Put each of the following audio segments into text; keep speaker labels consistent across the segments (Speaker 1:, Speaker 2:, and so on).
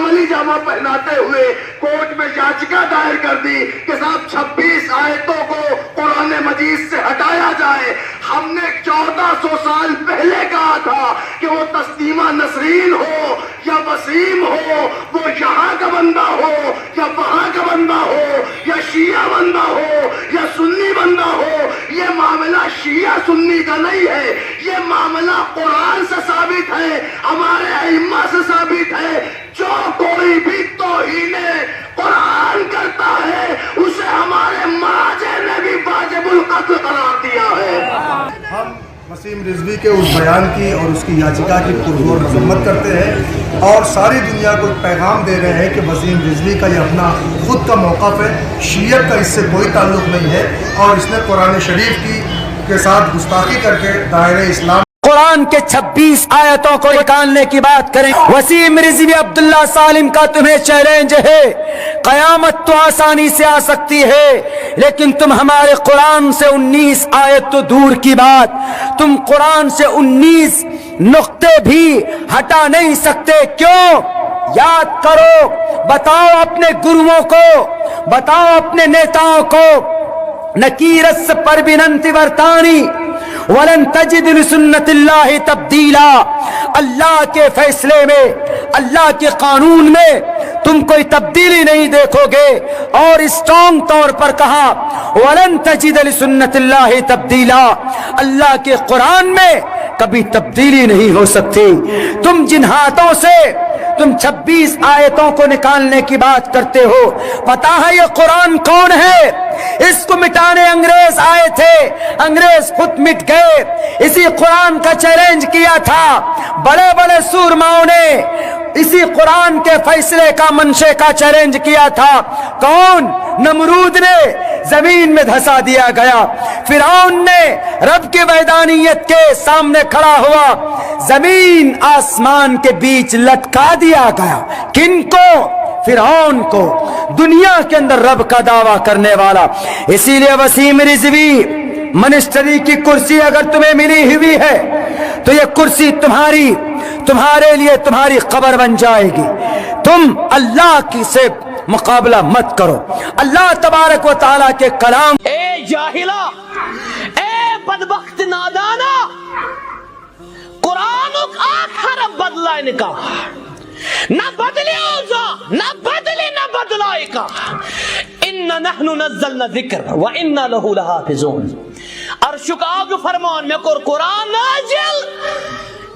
Speaker 1: عملی جامہ پہناتے ہوئے کورٹ میں یاچکا دائر کر دی کہ صاحب 26 آیتوں کو قرآن مجید سے ہٹایا جائے. ہم نے 1400 سال پہلے کہا تھا کہ وہ تسلیمہ نسرین ہو یا وسیم ہو، وہ یہاں کا بندہ ہو یا وہاں کا بندہ ہو، یا شیعہ بندہ ہو یا سنی بندہ ہو، یہ معاملہ شیعہ سنی کا نہیں ہے، یہ معاملہ قرآن سے ثابت ہے، ہمارے ائمہ سے ثابت ہے. جو کوئی بھی توہین قرآن کرتا ہے اسے ہمارے مراجع نے بھی واجب القتل قرار دیا ہے.
Speaker 2: ہم وسیم رضوی کے اس بیان کی اور اس کی یاچکا کی پرزور مذمت کرتے ہیں اور ساری دنیا کو پیغام دے رہے ہیں کہ وسیم رضوی کا یہ اپنا خود کا موقف ہے، شیعت کا اس سے کوئی تعلق نہیں ہے اور اس نے قرآن شریف کے ساتھ گستاخی کر کے دائرہ اسلام
Speaker 3: قرآن کے 26 آیتوں کو نکالنے کی بات کریں. وسیم رضوی عبداللہ سالم کا تمہیں چیلنج ہے، قیامت تو آسانی سے آ سکتی ہے لیکن تم ہمارے قرآن سے 19 آیت تو دور کی بات، تم قرآن سے 19 نقطے بھی ہٹا نہیں سکتے. کیوں؟ یاد کرو، بتاؤ اپنے گروؤں کو، بتاؤ اپنے نیتاؤں کو، نکیرس پربننتی ورتانی ولن تجد لسنت اللہ تبدیلا. اللہ کے فیصلے میں، اللہ کے قانون میں تم کوئی تبدیلی نہیں دیکھو گے. اور اسٹرانگ طور پر کہا ولن تجد لسنت اللہ تبدیلا، اللہ کے قرآن میں کبھی تبدیلی نہیں ہو سکتی. تم جن ہاتھوں سے تم 26 آیتوں کو نکالنے کی بات کرتے ہو، پتا ہے یہ قرآن کون ہے؟ اس کو مٹانے انگریز آئے تھے، انگریز خود مٹ گئے. اسی قرآن کا چیلنج کیا تھا بڑے بڑے سورماؤں نے، اسی قرآن کے فیصلے کا منشے کا چیلنج کیا تھا. کون؟ نمرود نے زمین میں دھسا دیا گیا. فرعون نے رب کی وحدانیت کے سامنے کھڑا ہوا، زمین آسمان کے بیچ لٹکا دیا گیا. کن کو؟ فرعون کو، دنیا کے اندر رب کا دعویٰ کرنے والا. اسی لیے وسیم رضوی، منسٹری کی کرسی اگر تمہیں ملی ہوئی ہے تو یہ کرسی تمہارے لیے تمہاری قبر بن جائے گی. تم اللہ کی سے مقابلہ مت کرو. اللہ تبارک و تعالیٰ کے کلام.
Speaker 4: اے جاہلا، اے بدبخت نادانا، قرآن آخر بدلائے کا نہ بدلی اوزا، نہ بدلی نہ بدلائی کا. اِنَّا نَحْنُ نَزَّلْنَا ذِكْرَ وَإِنَّا لَهُ لَحَافِظُونَ. عرشُک آگ فرمان میں کور قرآن نازل،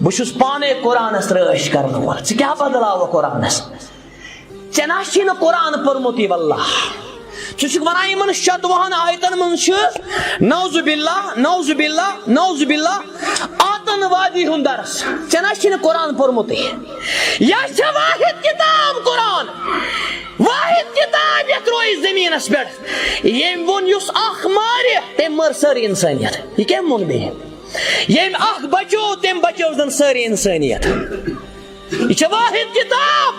Speaker 4: بشس پانے قرآن اس رٲش کرنا وول. ژٕ کیٛاہ بدلاو قرآنس؟ ژےٚ نہ چھی نہٕ قرآن پوٚرمُتٕے واللہ. ژٕ چھُکھ وَنان یِمن 27 آیتن منٛز چھُ نعوذ باللہ نعوذ باللہ نعوذ باللہ آتن وادی ہُنٛد درس. ژےٚ نہ چھی نہٕ قرآن پوٚرمُتٕے. یہ چھےٚ واحد کتاب قرآن، واحد کتاب یتھ روزِ زٔمیٖنس پٮ۪ٹھ. ییٚمۍ ووٚن یُس اکھ مارِ تٔمۍ مٔر سٲرٕے اِنسٲنیت. یہِ کٔمۍ ووٚن بیٚیہِ؟ ییٚمۍ اکھ بچو تٔمۍ بچو زن سٲرٕے اِنسٲنیت. یہ چھےٚ واحد کتاب.